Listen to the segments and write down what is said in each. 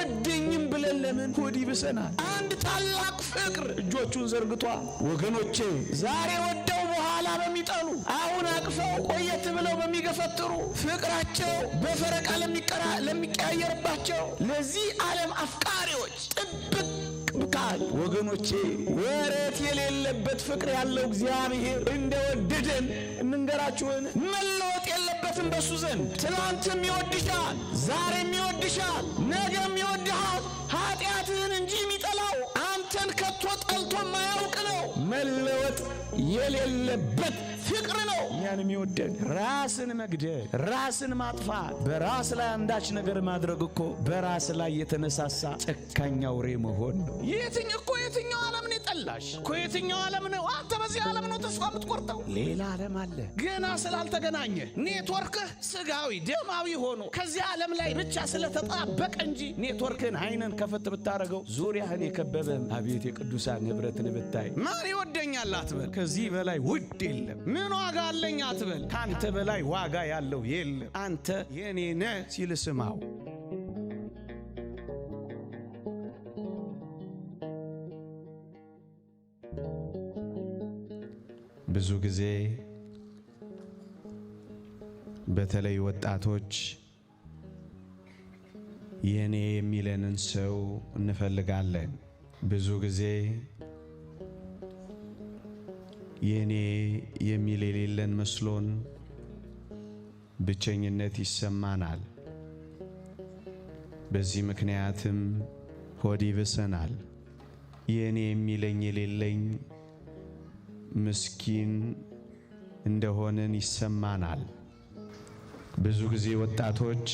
አይወደኝም ብለን ለምን ሆድ ይብሰናል? አንድ ታላቅ ፍቅር እጆቹን ዘርግቷል። ወገኖቼ ዛሬ ወደው በኋላ በሚጠሉ አሁን አቅፈው ቆየት ብለው በሚገፈትሩ ፍቅራቸው በፈረቃ ለሚቀያየርባቸው ለዚህ ዓለም አፍቃሪዎች ጥብቅ ብካል ወገኖቼ ወረት የሌለበት ፍቅር ያለው እግዚአብሔር እንደወደደን እንንገራችሁን። መለወጥ የለበትም በሱ ዘንድ። ትናንትም ይወድሻል፣ ዛሬም ይወድሻል፣ ነገም ይወድሃል። ኃጢአትህን እንጂ የሚጠላው አንተን ከቶ ጠልቶ ማያውቅ ነው። መለወጥ የሌለበት ፍቅር ነው እኛን የሚወደን። ራስን መግደል፣ ራስን ማጥፋት፣ በራስ ላይ አንዳች ነገር ማድረግ እኮ በራስ ላይ የተነሳሳ ጨካኝ አውሬ መሆን ነው። የትኛው ዓለም ነው የጠላሽ? የትኛው ዓለም ነው? አንተ በዚህ ዓለም ነው ተስፋ የምትቆርጠው? ሌላ ዓለም አለ። ገና ስላልተገናኘ ኔትወርክህ ስጋዊ ደማዊ ሆኖ ከዚህ ዓለም ላይ ብቻ ስለተጣበቀ እንጂ ኔትወርክን አይነን ከፈት ብታረገው ዙሪያህን የከበበም አቤት የቅዱሳን ንብረትን ብታይ ማን ይወደኛል አትበል። ከዚህ በላይ ውድ የለም። ምን ዋጋ አለኝ አትበል። ካንተ በላይ ዋጋ ያለው የለም። አንተ የኔ ነህ ሲል ስማው። ብዙ ጊዜ በተለይ ወጣቶች የኔ የሚለንን ሰው እንፈልጋለን። ብዙ ጊዜ የኔ የሚል የሌለን መስሎን ብቸኝነት ይሰማናል። በዚህ ምክንያትም ሆድ ይብሰናል። የኔ የሚለኝ የሌለኝ ምስኪን እንደሆነን ይሰማናል። ብዙ ጊዜ ወጣቶች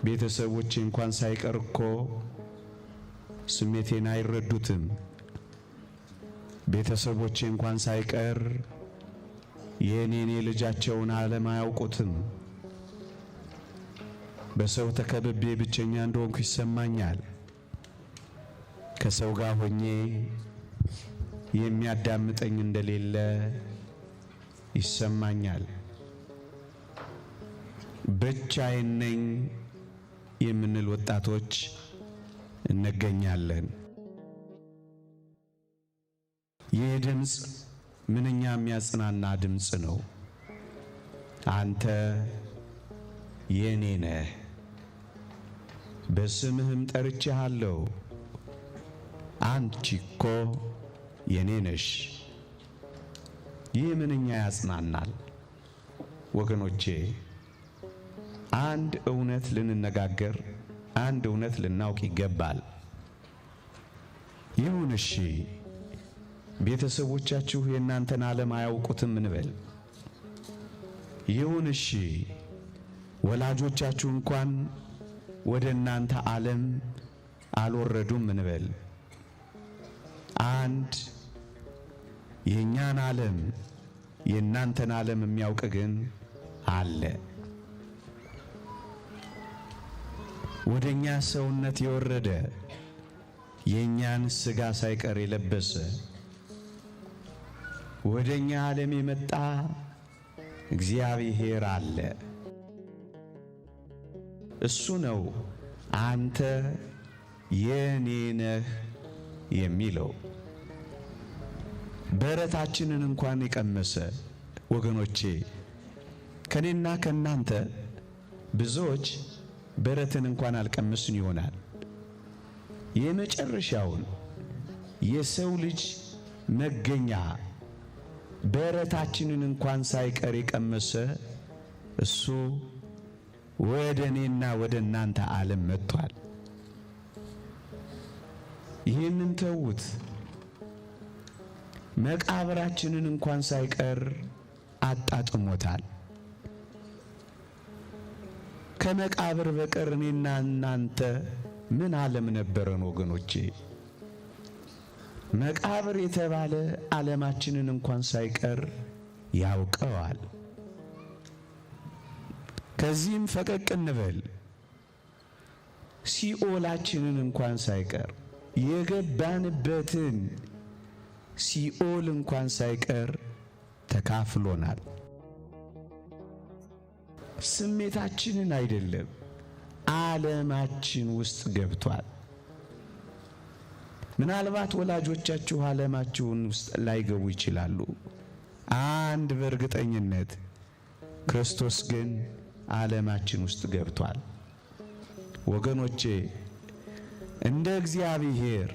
ቤተሰቦች እንኳን ሳይቀር እኮ ስሜቴን አይረዱትም። ቤተሰቦች እንኳን ሳይቀር የኔ ልጃቸውን ዓለም አያውቁትም። በሰው ተከብቤ ብቸኛ እንደሆንኩ ይሰማኛል። ከሰው ጋር ሆኜ የሚያዳምጠኝ እንደሌለ ይሰማኛል። ብቻዬን ነኝ የምንል ወጣቶች እንገኛለን። ይህ ድምፅ ምንኛ የሚያጽናና ድምፅ ነው። አንተ የኔ ነህ፣ በስምህም ጠርቼሃለሁ። አንቺ እኮ የኔ ነሽ። ይህ ምንኛ ያጽናናል ወገኖቼ። አንድ እውነት ልንነጋገር፣ አንድ እውነት ልናውቅ ይገባል። ይሁን እሺ ቤተሰቦቻችሁ የእናንተን ዓለም አያውቁትም እንበል። ይሁን እሺ ወላጆቻችሁ እንኳን ወደ እናንተ ዓለም አልወረዱም እንበል። አንድ የኛን ዓለም የእናንተን ዓለም የሚያውቅ ግን አለ። ወደኛ ሰውነት የወረደ የኛን ሥጋ ሳይቀር የለበሰ ወደኛ ዓለም የመጣ እግዚአብሔር አለ። እሱ ነው አንተ የኔ ነህ የሚለው። በረታችንን እንኳን የቀመሰ ወገኖቼ፣ ከኔና ከናንተ ብዙዎች በረትን እንኳን አልቀመስን ይሆናል። የመጨረሻውን የሰው ልጅ መገኛ በረታችንን እንኳን ሳይቀር የቀመሰ እሱ ወደ እኔና ወደ እናንተ ዓለም መጥቷል። ይህንን ተውት። መቃብራችንን እንኳን ሳይቀር አጣጥሞታል። ከመቃብር በቀር እኔና እናንተ ምን ዓለም ነበረን ወገኖቼ? መቃብር የተባለ ዓለማችንን እንኳን ሳይቀር ያውቀዋል። ከዚህም ፈቀቅ እንበል። ሲኦላችንን እንኳን ሳይቀር የገባንበትን ሲኦል እንኳን ሳይቀር ተካፍሎናል። ስሜታችንን አይደለም ዓለማችን ውስጥ ገብቷል። ምናልባት ወላጆቻችሁ ዓለማችሁን ውስጥ ላይገቡ ይችላሉ። አንድ በእርግጠኝነት ክርስቶስ ግን ዓለማችን ውስጥ ገብቷል። ወገኖቼ እንደ እግዚአብሔር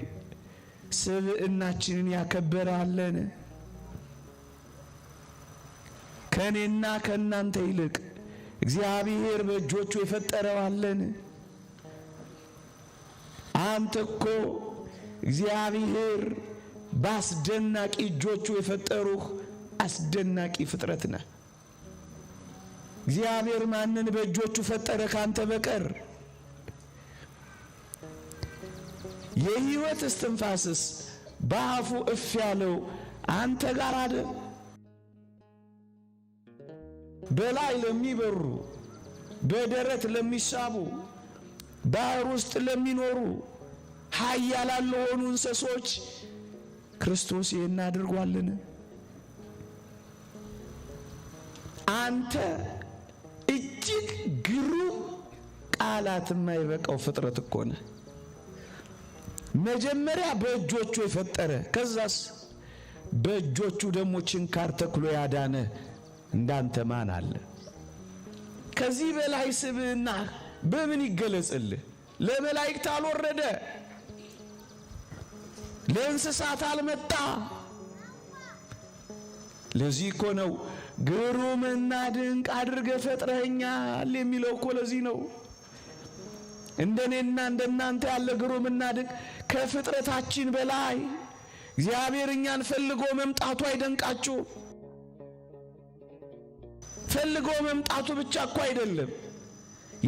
ስብዕናችንን ያከበራለን? ከኔና ከናንተ ይልቅ እግዚአብሔር በእጆቹ የፈጠረዋለን? አንተ እኮ እግዚአብሔር በአስደናቂ እጆቹ የፈጠሩህ አስደናቂ ፍጥረት ነህ። እግዚአብሔር ማንን በእጆቹ ፈጠረ ካንተ በቀር? የሕይወት እስትንፋስስ በአፉ እፍ ያለው አንተ ጋር አይደል? በላይ ለሚበሩ በደረት ለሚሳቡ ባህር ውስጥ ለሚኖሩ ኃያላን ለሆኑ እንስሶች ክርስቶስ ይህን አድርጓልን? አንተ እጅግ ግሩም ቃላት የማይበቃው ፍጥረት እኮ ነህ። መጀመሪያ በእጆቹ የፈጠረ ከዛስ በእጆቹ ደግሞ ችንካር ተክሎ ያዳነ እንዳንተ ማን አለ? ከዚህ በላይ ስብዕና በምን ይገለጽልህ? ለመላእክት አልወረደ፣ ለእንስሳት አልመጣ። ለዚህ እኮ ነው ግሩምና ድንቅ አድርገህ ፈጥረኸኛል የሚለው እኮ ለዚህ ነው። እንደኔና እንደናንተ ያለ ግሩምና ድንቅ ከፍጥረታችን በላይ እግዚአብሔር እኛን ፈልጎ መምጣቱ አይደንቃችሁ? ፈልጎ መምጣቱ ብቻ እኮ አይደለም።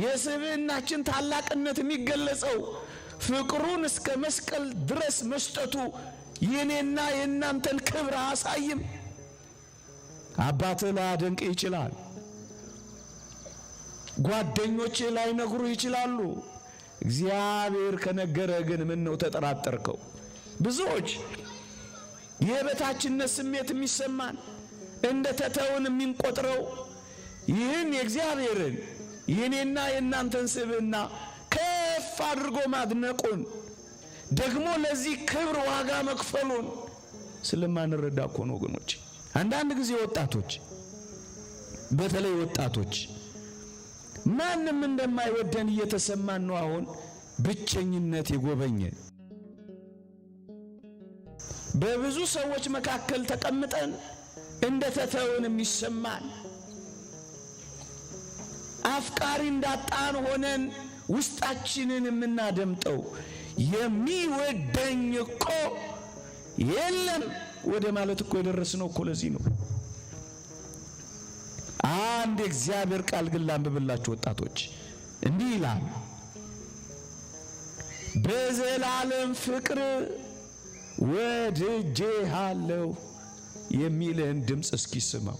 የስብዕናችን ታላቅነት የሚገለጸው ፍቅሩን እስከ መስቀል ድረስ መስጠቱ የኔና የእናንተን ክብር አያሳይም? አባትህ ላያደንቅ ይችላል። ጓደኞቼ ላይነግሩ ይችላሉ። እግዚአብሔር ከነገረ ግን ምን ነው ተጠራጠርከው? ብዙዎች የበታችነት ስሜት የሚሰማን እንደ ተተውን የሚንቆጥረው ይህን የእግዚአብሔርን የኔና የእናንተን ስብዕና ከፍ አድርጎ ማድነቁን ደግሞ ለዚህ ክብር ዋጋ መክፈሉን ስለማንረዳ እኮ ነው ወገኖች። አንዳንድ ጊዜ ወጣቶች፣ በተለይ ወጣቶች ማንም እንደማይወደን እየተሰማን ነው። አሁን ብቸኝነት የጎበኘ በብዙ ሰዎች መካከል ተቀምጠን እንደ ተተውን የሚሰማን አፍቃሪ እንዳጣን ሆነን ውስጣችንን የምናደምጠው የሚወደኝ እኮ የለም ወደ ማለት እኮ የደረስነው እኮ ለዚህ ነው። አንድ የእግዚአብሔር ቃል ግን ላንብብላችሁ ወጣቶች፣ እንዲህ ይላል፣ በዘላለም ፍቅር ወድጄሃለሁ የሚልን ድምፅ እስኪስማው።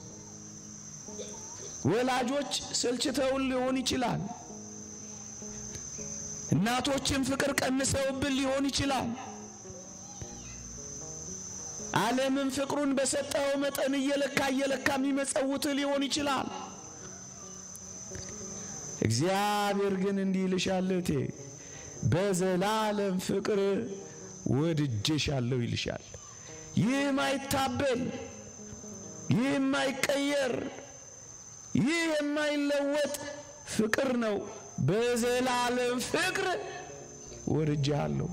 ወላጆች ሰልችተውን ሊሆን ይችላል። እናቶችም ፍቅር ቀንሰውብን ሊሆን ይችላል። ዓለምን ፍቅሩን በሰጠው መጠን እየለካ የሚመጸውት ሊሆን ይችላል። እግዚአብሔር ግን እንዲህ ይልሻል እቴ፣ በዘላለም ፍቅር ወድጄሻለሁ ይልሻል። ይህ ማይታበል፣ ይህ የማይቀየር፣ ይህ የማይለወጥ ፍቅር ነው። በዘላለም ፍቅር ወድጄሃለሁ።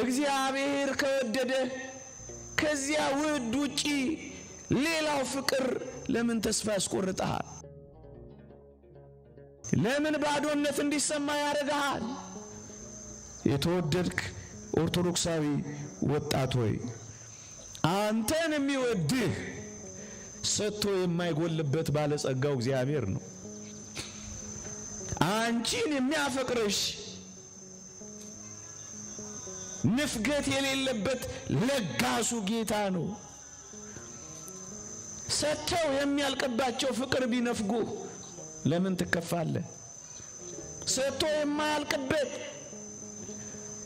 እግዚአብሔር ከወደደ ከዚያ ውድ ውጪ ሌላው ፍቅር ለምን ተስፋ ያስቆርጣል? ለምን ባዶነት እንዲሰማ ያደርጋል? የተወደድክ ኦርቶዶክሳዊ ወጣት ሆይ፣ አንተን የሚወድህ ሰጥቶ የማይጎልበት ባለጸጋው እግዚአብሔር ነው። አንቺን የሚያፈቅርሽ ንፍገት የሌለበት ለጋሱ ጌታ ነው። ሰጥተው የሚያልቅባቸው ፍቅር ቢነፍጉ ለምን ትከፋለህ? ሰጥቶ የማያልቅበት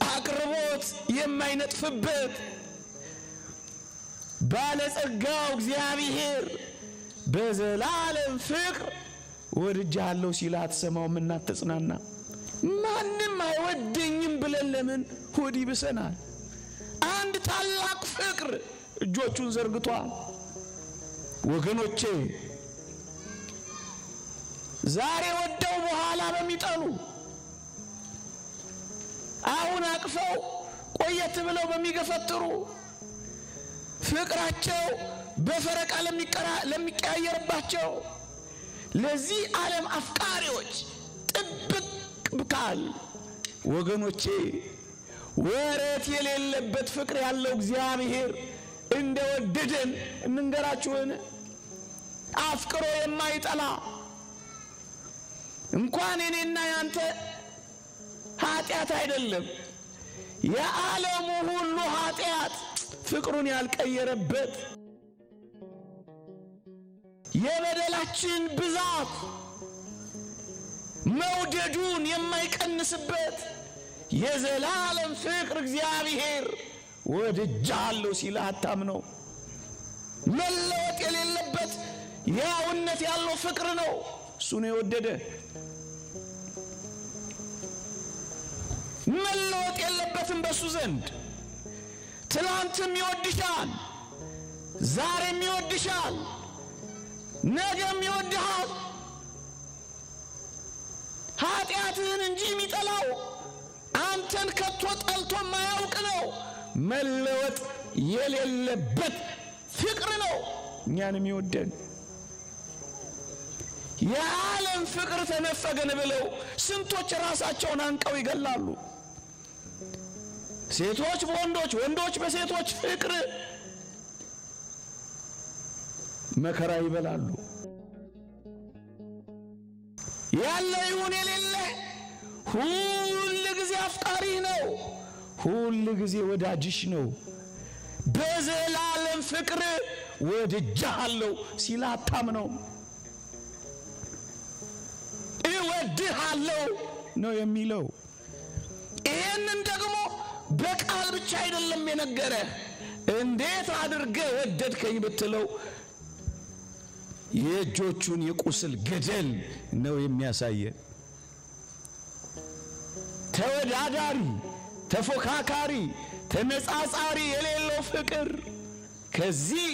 አቅርቦት የማይነጥፍበት ባለጸጋው እግዚአብሔር በዘላለም ፍቅር ወድጄሃለሁ ሲል አትሰማውምና አትጽናና። ማንም አይወደኝም ብለን ለምን ሆድ ይብሰናል? አንድ ታላቅ ፍቅር እጆቹን ዘርግቷል። ወገኖቼ ዛሬ ወደው በኋላ በሚጠሉ አሁን አቅፈው ቆየት ብለው በሚገፈትሩ ፍቅራቸው በፈረቃ ለሚቀያየርባቸው ለዚህ ዓለም አፍቃሪዎች ጥብቅ ብካል ወገኖቼ ወረት የሌለበት ፍቅር ያለው እግዚአብሔር እንደወደደን እንንገራችሁን። አፍቅሮ የማይጠላ እንኳን እኔና ያንተ ኃጢአት አይደለም የዓለሙ ሁሉ ኃጢአት ፍቅሩን ያልቀየረበት የበደላችን ብዛት መውደዱን የማይቀንስበት የዘላለም ፍቅር እግዚአብሔር ወድጄሃለሁ ሲል አታምነው። መለወጥ የሌለበት ያውነት ያለው ፍቅር ነው። እሱ ነው የወደደ። መለወጥ የለበትም በሱ ዘንድ። ትላንትም ይወድሻል፣ ዛሬም ይወድሻል፣ ነገም ይወድሃል። ኃጢአትህን እንጂ የሚጠላው አንተን ከቶ ጠልቶ ማያውቅ ነው። መለወጥ የሌለበት ፍቅር ነው እኛንም ይወደን። የዓለም ፍቅር ተነፈገን ብለው ስንቶች ራሳቸውን አንቀው ይገላሉ። ሴቶች በወንዶች፣ ወንዶች በሴቶች ፍቅር መከራ ይበላሉ። ያለ ይሁን የሌለ ሁል ጊዜ አፍቃሪ ነው፣ ሁል ጊዜ ወዳጅሽ ነው። በዘላለም ፍቅር ወድጄሃለሁ ሲል አታምነው። እወድሃለሁ ነው የሚለው። ይህንን ደግሞ በቃል ብቻ አይደለም የነገረ። እንዴት አድርገህ ወደድከኝ ብትለው የእጆቹን የቁስል ገደል ነው የሚያሳየ። ተወዳዳሪ፣ ተፎካካሪ፣ ተነጻጻሪ የሌለው ፍቅር፣ ከዚህ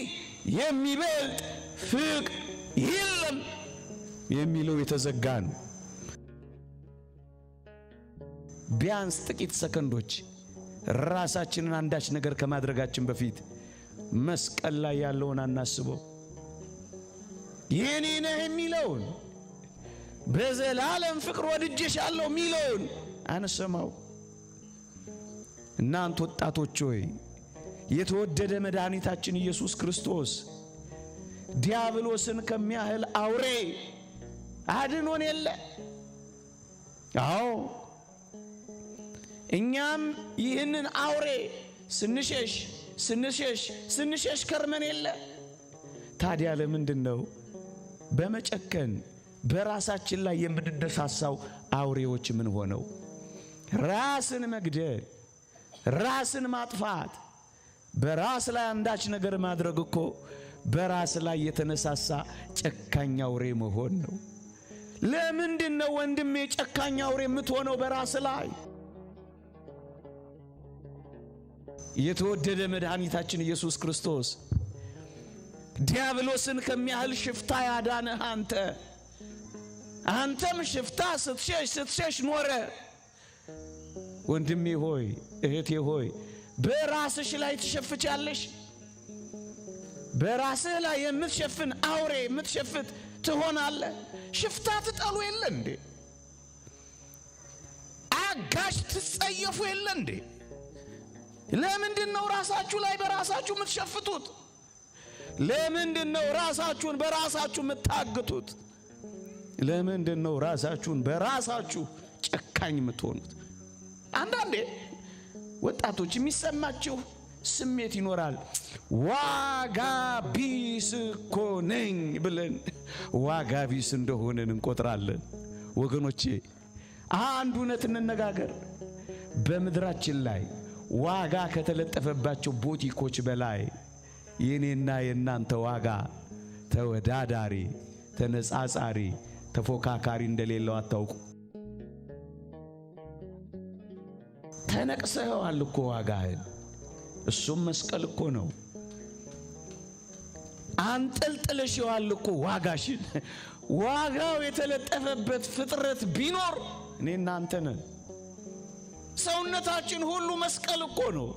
የሚበልጥ ፍቅር የለም የሚለው የተዘጋ ነው። ቢያንስ ጥቂት ሰከንዶች ራሳችንን አንዳች ነገር ከማድረጋችን በፊት መስቀል ላይ ያለውን አናስበው። የኔ ነህ የሚለውን በዘላለም ፍቅር ወድጄሻለሁ የሚለውን አንሰማው። እናንተ ወጣቶች ሆይ የተወደደ መድኃኒታችን ኢየሱስ ክርስቶስ ዲያብሎስን ከሚያህል አውሬ አድኖን የለ? አዎ እኛም ይህንን አውሬ ስንሸሽ ከርመን የለ? ታዲያ ለምንድን ነው በመጨከን በራሳችን ላይ የምንደሳሳው አውሬዎች ምን ሆነው? ራስን መግደል፣ ራስን ማጥፋት፣ በራስ ላይ አንዳች ነገር ማድረግ እኮ በራስ ላይ የተነሳሳ ጨካኝ አውሬ መሆን ነው። ለምንድን ነው ወንድሜ ጨካኝ አውሬ የምትሆነው በራስ ላይ? የተወደደ መድኃኒታችን ኢየሱስ ክርስቶስ ዲያብሎስን ከሚያህል ሽፍታ ያዳነህ አንተም ሽፍታ ስትሸሽ ኖረ። ወንድሜ ሆይ እህቴ ሆይ በራስሽ ላይ ትሸፍቻለሽ። በራስህ ላይ የምትሸፍን አውሬ የምትሸፍት ትሆናለህ። ሽፍታ ትጠሉ የለ እንዴ? አጋሽ ትጸየፉ የለ እንዴ? ለምንድን ነው ራሳችሁ ላይ በራሳችሁ የምትሸፍቱት? ለምንድን ነው ራሳችሁን በራሳችሁ የምታግቱት? ለምንድን ነው ራሳችሁን በራሳችሁ ጨካኝ የምትሆኑት? አንዳንዴ ወጣቶች የሚሰማችሁ ስሜት ይኖራል። ዋጋ ቢስ እኮ ነኝ ብለን ዋጋ ቢስ እንደሆነን እንቆጥራለን። ወገኖቼ አንድ እውነት እንነጋገር። በምድራችን ላይ ዋጋ ከተለጠፈባቸው ቦቲኮች በላይ የኔና የናንተ ዋጋ ተወዳዳሪ፣ ተነጻጻሪ፣ ተፎካካሪ እንደሌለው አታውቁ? ተነቅሰኸዋል እኮ ዋጋህን። እሱም መስቀል እኮ ነው። አንጠልጥለሽዋል እኮ ዋጋሽን። ዋጋው የተለጠፈበት ፍጥረት ቢኖር እኔና አንተ ነን። ሰውነታችን ሁሉ መስቀል እኮ ነው።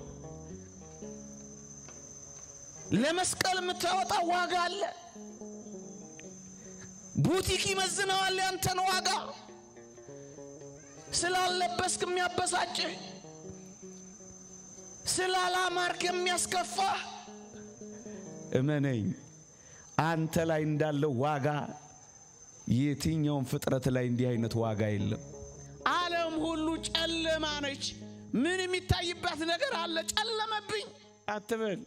ለመስቀል የምታወጣ ዋጋ አለ። ቡቲክ ይመዝነዋል ያንተን ዋጋ። ስላለበስክ የሚያበሳጭህ፣ ስላላማርክ የሚያስከፋ፣ እመነኝ አንተ ላይ እንዳለው ዋጋ የትኛውም ፍጥረት ላይ እንዲህ አይነት ዋጋ የለም። ዓለም ሁሉ ጨለማ ነች። ምን የሚታይባት ነገር አለ? ጨለመብኝ አትበል።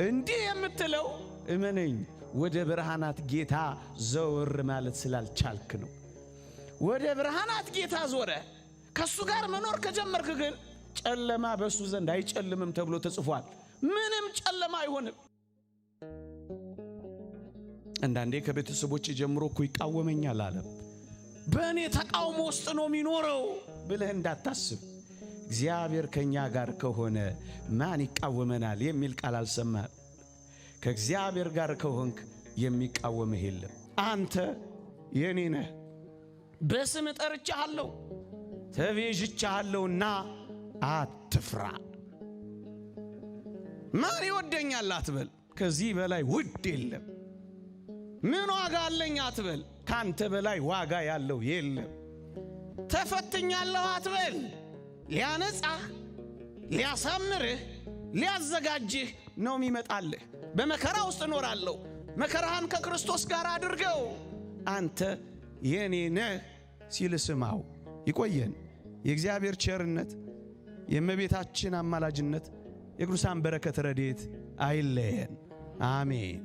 እንዲህ የምትለው እመነኝ ወደ ብርሃናት ጌታ ዘወር ማለት ስላልቻልክ ነው። ወደ ብርሃናት ጌታ ዞረ ከሱ ጋር መኖር ከጀመርክ ግን ጨለማ በሱ ዘንድ አይጨልምም ተብሎ ተጽፏል። ምንም ጨለማ አይሆንም። አንዳንዴ ከቤተሰቦች ጀምሮ እኮ ይቃወመኛል አለ። በእኔ ተቃውሞ ውስጥ ነው የሚኖረው ብለህ እንዳታስብ። እግዚአብሔር ከኛ ጋር ከሆነ ማን ይቃወመናል የሚል ቃል አልሰማህም? ከእግዚአብሔር ጋር ከሆንክ የሚቃወምህ የለም። አንተ የኔ ነህ። በስም ጠርቻለሁ፣ ተቤዥቻለሁና አትፍራ። ማን ይወደኛል አትበል። ከዚህ በላይ ውድ የለም። ምን ዋጋ አለኝ አትበል። ካንተ በላይ ዋጋ ያለው የለም። ተፈትኛለሁ አትበል። ሊያነጻህ፣ ሊያሳምርህ፣ ሊያዘጋጅህ ነው የሚመጣልህ። በመከራ ውስጥ እኖራለሁ። መከራህን ከክርስቶስ ጋር አድርገው። አንተ የኔ ነህ ሲል ስማው። ይቆየን። የእግዚአብሔር ቸርነት፣ የእመቤታችን አማላጅነት፣ የቅዱሳን በረከት ረድኤት አይለየን። አሜን።